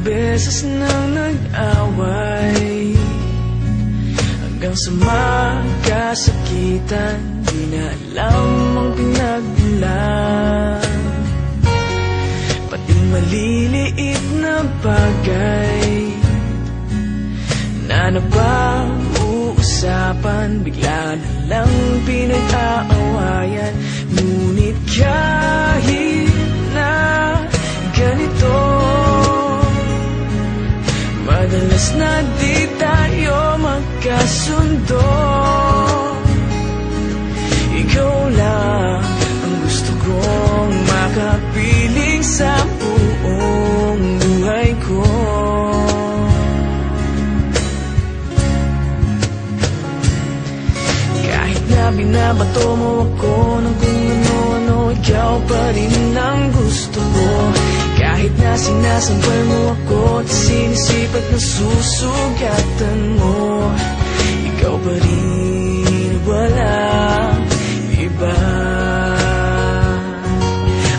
beses nang nag-away, hanggang sa magkasakitan, di na alam ang pinagmulan. Pati maliliit na bagay na napag-uusapan, bigla na lang pinag-aawayan. Ngunit kahit na ganito, madalas na di tayo magkasundo. Ikaw lang ang gusto kong makapiling sa buong buhay ko. Kahit na binabato mo ako ng kung ano-ano, ikaw pa rin ang gusto ko. Kahit na sinasampal mo ako at sinisipat na susugatan mo, ikaw pa rin, walang iba.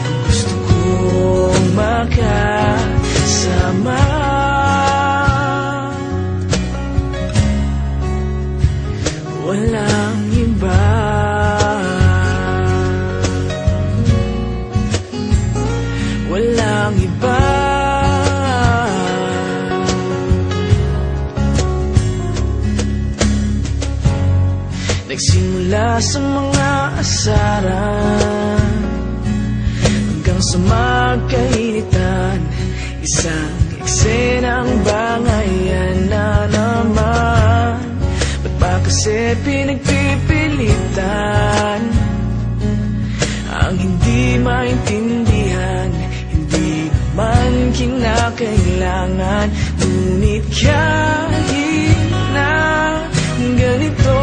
Ang gusto kong makasama, walang iba. Walang iba. Nagsimula sa mga asaran, hanggang sa magkainitan, isang eksenang bangayan na naman. Ba't ba kasi pinagpipilitan ang hindi maintindihan? Hindi naman kinakailangan. Ngunit kahit na ganito,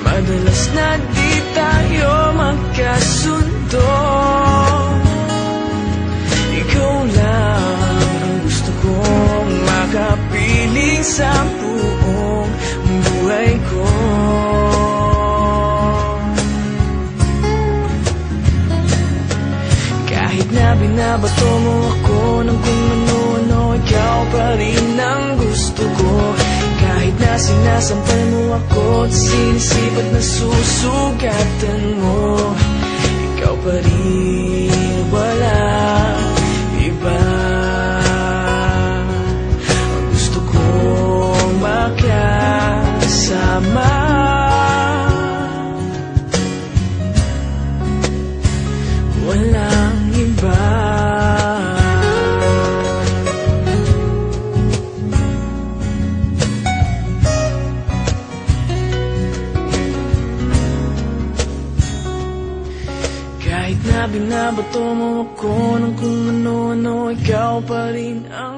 madalas na di tayo magkasundo. Ikaw lang ang gusto kong makapiling sa buong buhay ko. Kahit na binabato mo ako ng kung ano-ano, ikaw pa rin ang gusto ko. Kahit na sinasampal mo ako at sinisipat na susugatan mo, ikaw pa rin, walang iba. Ang gusto kong makasama, walang iba. Kahit na binabato mo ako ng kung ano-ano, ikaw pa rin ang